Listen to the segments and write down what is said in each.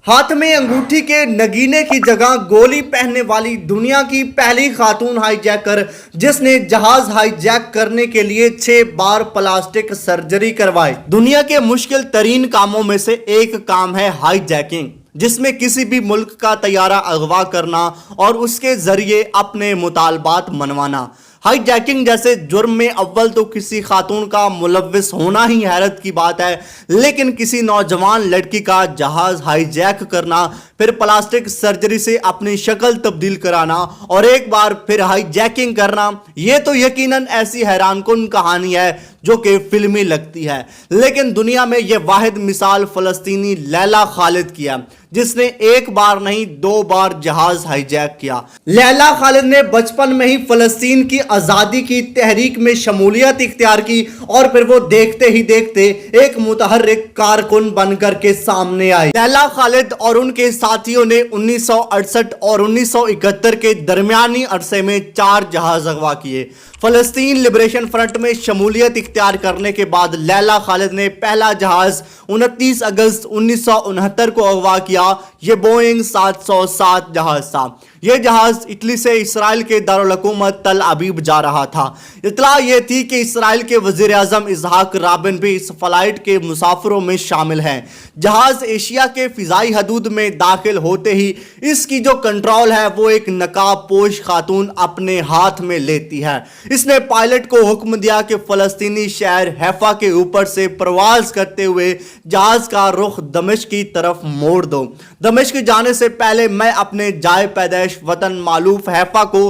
ہاتھ میں انگوٹھی کے نگینے کی جگہ گولی پہننے والی دنیا کی پہلی خاتون ہائی جیکر، جس نے جہاز ہائی جیک کرنے کے لیے 6 بار پلاسٹک سرجری کروائی۔ دنیا کے مشکل ترین کاموں میں سے ایک کام ہے ہائی جیکنگ، جس میں کسی بھی ملک کا طیارہ اغوا کرنا اور اس کے ذریعے اپنے مطالبات منوانا۔ ہائی جیکنگ جیسے جرم میں اول تو کسی خاتون کا ملوث ہونا ہی حیرت کی بات ہے، لیکن کسی نوجوان لڑکی کا جہاز ہائی جیک کرنا، پھر پلاسٹک سرجری سے اپنی شکل تبدیل کرانا اور ایک بار پھر ہائی جیکنگ کرنا، یہ تو یقیناً ایسی حیران کن کہانی ہے جو کہ فلمی لگتی ہے۔ لیکن دنیا میں یہ واحد مثال فلسطینی لیلا خالد کی ہے، جس نے ایک بار نہیں 2 بار جہاز ہائی جیک کیا۔ لیلا خالد نے بچپن میں ہی فلسطین کی آزادی کی تحریک میں شمولیت اختیار کی اور پھر وہ دیکھتے ہی دیکھتے ایک متحرک کارکن بن کر کے سامنے آئی۔ لیلا خالد اور ان کے ساتھیوں نے 1968 اور 1971 کے درمیانی عرصے میں 4 جہاز اغوا کیے۔ فلسطین لبریشن فرنٹ میں شمولیت اختیار کرنے کے بعد لیلا خالد نے پہلا جہاز 29 اگست 1969 کو اغوا کیا۔ یہ بوئنگ 707 جہاز تھا۔ یہ جہاز اٹلی سے اسرائیل کے دارالحکومت تل ابیب جا رہا تھا۔ اطلاع یہ تھی کہ اسرائیل کے وزیر اعظم اسحاق رابن بھی اس فلائٹ کے مسافروں میں شامل ہیں۔ جہاز ایشیا کے فضائی حدود میں داخل ہوتے ہی اس کی جو کنٹرول ہے وہ ایک نقاب پوش خاتون اپنے ہاتھ میں لیتی ہے۔ اس نے پائلٹ کو حکم دیا کہ فلسطینی شہر حیفا کے اوپر سے پرواز کرتے ہوئے جہاز کا رخ دمشق کی طرف موڑ دو۔ دمشق جانے سے پہلے میں اپنے جائے پیدائش وطن مالوف حیفا کو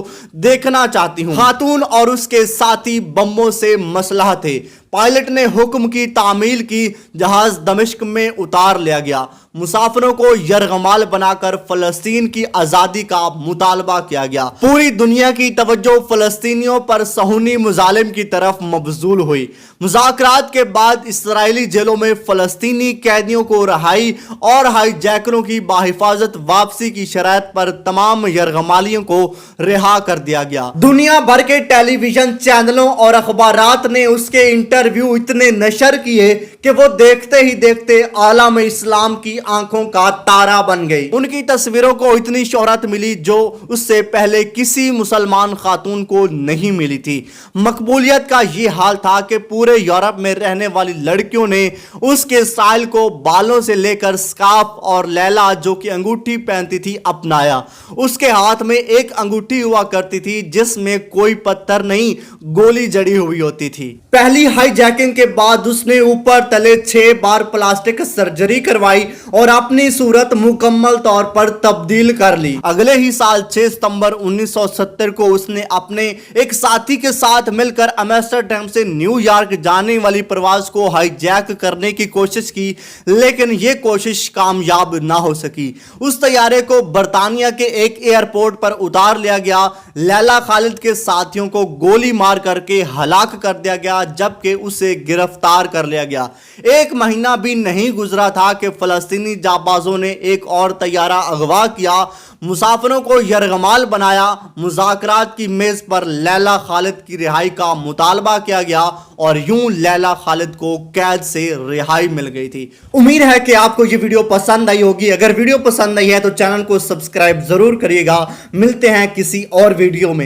دیکھنا چاہتی ہوں۔ خاتون اور اس کے ساتھی بموں سے مسلح تھے۔ پائلٹ نے حکم کی تعمیل کی، جہاز دمشق میں اتار لیا گیا۔ مسافروں کو یرغمال بنا کر فلسطین کی آزادی کا مطالبہ کیا گیا۔ پوری دنیا کی توجہ فلسطینیوں پر صہیونی مظالم کی طرف مبذول ہوئی۔ مذاکرات کے بعد اسرائیلی جیلوں میں فلسطینی قیدیوں کو رہائی اور ہائی جیکروں کی باحفاظت واپسی کی شرائط پر تمام یرغمالیوں کو رہا کر دیا گیا۔ دنیا بھر کے ٹیلی ویژن چینلوں اور اخبارات نے اس کے انٹرویو اتنے نشر کیے کہ وہ دیکھتے ہی دیکھتے عالم اسلام کی آنکھوں کا تارا بن گئی۔ ان کی تصویروں کو اتنی شہرت ملی جو اس سے پہلے کسی مسلمان خاتون کو نہیں ملی تھی۔ مقبولیت کا یہ حال تھا کہ پورے یورپ میں رہنے والی لڑکیوں نے اس کے سٹائل کو بالوں سے لے کر سکارف اور لیلا جو کہ انگوٹھی پہنتی تھی اپنایا۔ اس کے ہاتھ میں ایک انگوٹھی ہوا کرتی تھی جس میں کوئی پتھر نہیں، گولی جڑی ہوئی ہوتی تھی۔ پہلی ہائی جیکنگ کے بعد اس نے اوپر تلے 6 بار پلاسٹک سرجری کروائی اور اپنی صورت مکمل طور پر تبدیل کر لی۔ اگلے ہی سال 6 ستمبر 1970 کو اس نے اپنے ایک ساتھی کے ساتھ مل کر ایمسٹرڈیم سے نیو یارک جانے والی پرواز کو ہائی جیک کرنے کی کوشش کی، لیکن یہ کوشش کامیاب نہ ہو سکی۔ اس طیارے کو برطانیہ کے ایک ایئرپورٹ پر اتار لیا گیا۔ لیلا خالد کے ساتھیوں کو گولی مار کر کے ہلاک کر دیا گیا، جبکہ اسے گرفتار کر لیا گیا۔ 1 مہینہ بھی نہیں گزرا تھا کہ فلسطینی جانبازوں نے ایک اور طیارہ اغوا کیا، مسافروں کو یرغمال بنایا۔ مذاکرات کی میز پر لیلا خالد کی رہائی کا مطالبہ کیا گیا اور یوں لیلا خالد کو قید سے رہائی مل گئی تھی۔ امید ہے کہ آپ کو یہ ویڈیو پسند آئی ہوگی۔ اگر ویڈیو پسند آئی ہے تو چینل کو سبسکرائب ضرور کریے گا۔ ملتے ہیں کسی اور ویڈیو میں۔